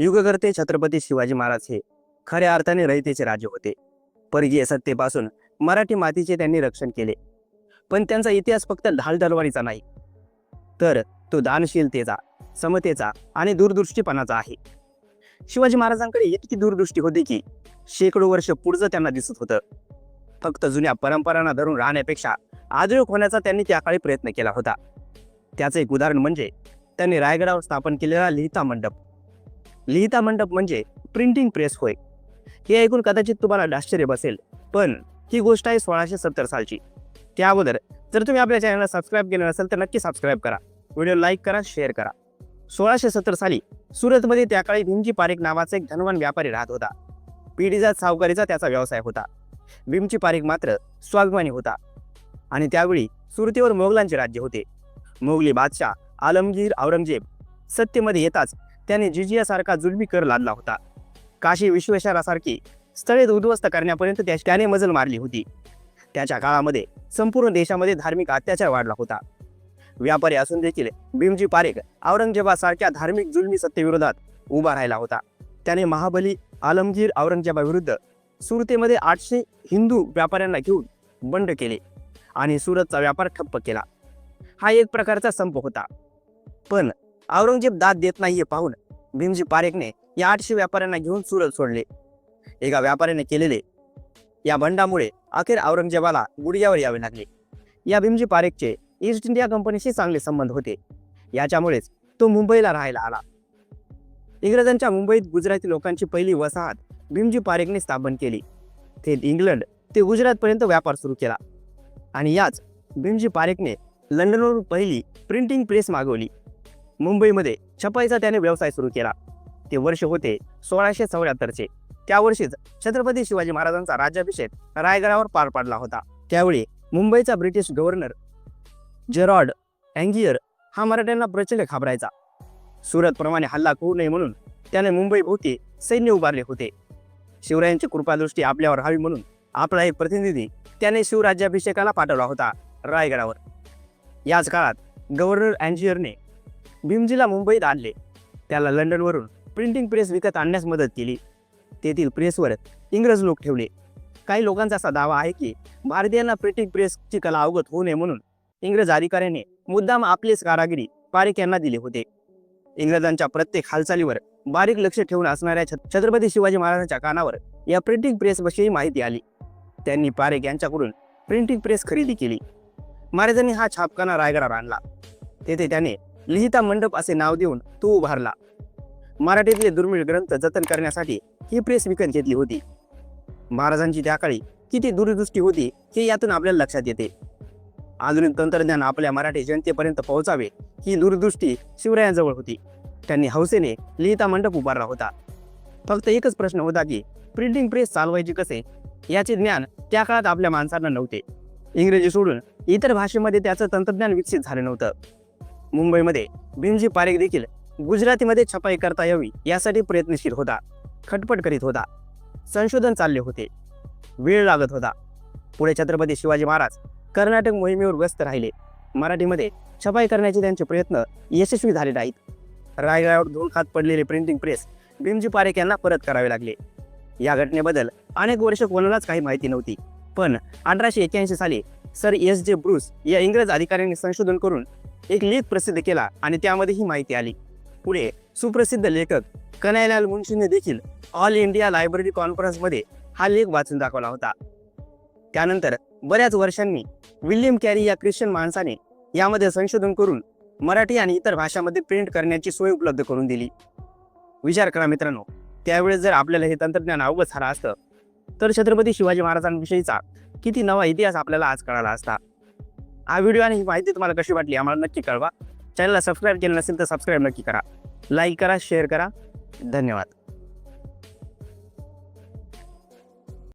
युगकर्ते छत्रपती शिवाजी महाराज हे खऱ्या अर्थाने रयतेचे राजे होते. परकीय सत्तेपासून मराठी मातीचे त्यांनी रक्षण केले. पण त्यांचा इतिहास फक्त ढाल तलवारीचा नाही, तर तो दानशीलतेचा, समतेचा आणि दूरदृष्टीपणाचा आहे. शिवाजी महाराजांकडे इतकी दूरदृष्टी होती की शेकडो वर्ष पुढचं त्यांना दिसत होतं. फक्त जुन्या परंपरांना धरून राहण्यापेक्षा आधुनिक होण्याचा त्यांनी त्या काळी प्रयत्न केला होता. त्याचं एक उदाहरण म्हणजे त्यांनी रायगडावर स्थापन केलेला लिहिता मंडप. लिहिता मंडप म्हणजे प्रिंटिंग प्रेस होय. हे ऐकून कदाचित तुम्हाला आश्चर्य बसेल, पण ही गोष्ट आहे 1670 सालची. त्या अगोदर जर तुम्ही आपल्या चॅनलला सबस्क्राईब केलं नसेल तर नक्की सबस्क्राईब करा, व्हिडिओ लाईक करा, शेअर करा. 1670 साली सुरतमध्ये त्या काळी भीमजी पारेख नावाचा एक धनवान व्यापारी राहत होता. पिढीजात सावकारीचा त्याचा व्यवसाय होता. भीमजी पारेख मात्र स्वाभिमानी होता आणि त्यावेळी सुरतेवर मोगलांचे राज्य होते. मोगली बादशाह आलमगीर औरंगजेब सत्तेमध्ये येताच त्याने जिजियासारखा जुलमी कर लादला होता. काशी विश्वेश्वरासारखी स्थळे उद्ध्वस्त करण्यापर्यंत त्याने मजल मारली होती. त्याच्या काळामध्ये संपूर्ण देशामध्ये धार्मिक अत्याचार वाढला होता. व्यापारी असून देखील भीमजी पारेख औरंगजेबासारख्या धार्मिक जुलमी सत्तेविरोधात उभा राहिला होता. त्याने महाबली आलमगीर औरंगजेबाविरुद्ध सुरतेमध्ये 800 हिंदू व्यापाऱ्यांना घेऊन बंड केले आणि सुरतचा व्यापार ठप्प केला. हा एक प्रकारचा संप होता. पण औरंगजेब दाद देत नाही हे पाहून भीमजी पारेखने या 800 व्यापाऱ्यांना घेऊन सुरत सोडले. एका व्यापाऱ्याने केलेले या बंडामुळे अखेर औरंगजेबाला गुडघ्यावर यावे लागले. या भीमजी पारेखचे ईस्ट इंडिया कंपनीशी चांगले संबंध होते. याच्यामुळेच तो मुंबईला राहायला आला. इंग्रजांच्या मुंबईत गुजराती लोकांची पहिली वसाहत भीमजी पारेखने स्थापन केली. थेट इंग्लंड ते गुजरातपर्यंत व्यापार सुरू केला आणि याच भीमजी पारेखने लंडनवरून पहिली प्रिंटिंग प्रेस मागवली. मुंबईमध्ये छपाईचा त्याने व्यवसाय सुरू केला. ते वर्ष होते 1674चे. त्या वर्षीच छत्रपती शिवाजी महाराजांचा राज्याभिषेक रायगडावर पार पडला होता. त्यावेळी मुंबईचा ब्रिटिश गव्हर्नर जेरॉर्ड अँगियर हा मराठ्यांना प्रचंड घाबरायचा. सुरतप्रमाणे हल्ला होऊ नये म्हणून त्याने मुंबईभोवती सैन्य उभारले होते. शिवरायांची कृपादृष्टी आपल्यावर राहावी म्हणून आपला एक प्रतिनिधी त्याने शिवराज्याभिषेकाला पाठवला होता रायगडावर. याच काळात गव्हर्नर अँजियरने भीमजीला मुंबईत आणले. त्याला लंडनवरून प्रिंटिंग प्रेस विकत आणण्यास मदत केली. तेथील प्रेसवर इंग्रज लोक ठेवले. काही लोकांचा असा दावा आहे की भारतीयांना प्रिंटिंग प्रेसची कला अवगत होऊ नये म्हणून इंग्रज अधिकाऱ्याने मुद्दाम आपलेच कारागिरी पारेख यांना दिले होते. इंग्रजांच्या प्रत्येक हालचालीवर बारीक लक्ष ठेवून असणाऱ्या छत्रपती शिवाजी महाराजांच्या कानावर या प्रिंटिंग प्रेसविषयी माहिती आली. त्यांनी पारेख यांच्याकडून प्रिंटिंग प्रेस खरेदी केली. महाराजांनी हा छापखाना रायगडावर आणला. तेथे त्याने लिहिता मंडप असे नाव देऊन तो उभारला. मराठीतले दुर्मिळ ग्रंथ जतन करण्यासाठी ही प्रेस विकत घेतली होती. महाराजांची त्या काळी किती दूरदृष्टी होती हे यातून आपल्याला लक्षात येते. आधुनिक तंत्रज्ञान आपल्या मराठी जनतेपर्यंत पोहोचावे ही दूरदृष्टी शिवरायांजवळ होती. त्यांनी हौसेने लिहिता मंडप उभारला होता. फक्त एकच प्रश्न होता की प्रिंटिंग प्रेस चालवायची कसे याचे ज्ञान त्या काळात आपल्या माणसांना नव्हते. इंग्रजी सोडून इतर भाषेमध्ये त्याचं तंत्रज्ञान विकसित झालं नव्हतं. मुंबईमध्ये भीमजी पारेख देखील गुजरातीमध्ये छपाई करता यावी यासाठी प्रयत्नशील होता. खटपट करीत होता. संशोधन चालले होते. वेळ लागत होता. पुढे छत्रपती शिवाजी महाराज कर्नाटक मोहिमेवर व्यस्त राहिले. मराठीमध्ये छपाई करण्याचे त्यांचे प्रयत्न यशस्वी झाले नाहीत. रायगडावर धूळ खात पडलेले प्रिंटिंग प्रेस भीमजी पारेख यांना परत करावे लागले. या घटनेबद्दल अनेक वर्ष कोणालाच काही माहिती नव्हती. पण 1881 साली सर एस जे ब्रूस या इंग्रज अधिकाऱ्यांनी संशोधन करून एक लेख प्रसिद्ध केला आणि त्यामध्ये ही माहिती आली. पुढे सुप्रसिद्ध लेखक कन्हैयालाल मुंशीने देखील ऑल इंडिया लायब्ररी कॉन्फरन्समध्ये हा लेख वाचून दाखवला होता. त्यानंतर बऱ्याच वर्षांनी विल्यम कॅरी या ख्रिश्चन माणसाने यामध्ये संशोधन करून मराठी आणि इतर भाषांमध्ये प्रिंट करण्याची सोय उपलब्ध करून दिली. विचार करा मित्रांनो, त्यावेळेस जर आपल्याला हे तंत्रज्ञान अवगत झालं असतं तर छत्रपती शिवाजी महाराजांविषयीचा किती नवा इतिहास आपल्याला आज कळाला असता. हा व्हिडिओ आणि ही माहिती तुम्हाला कशी वाटली आम्हाला नक्की कळवा. चॅनलला सबस्क्राईब केलं नसेल तर सबस्क्राईब नक्की करा. लाईक करा, शेअर करा. धन्यवाद.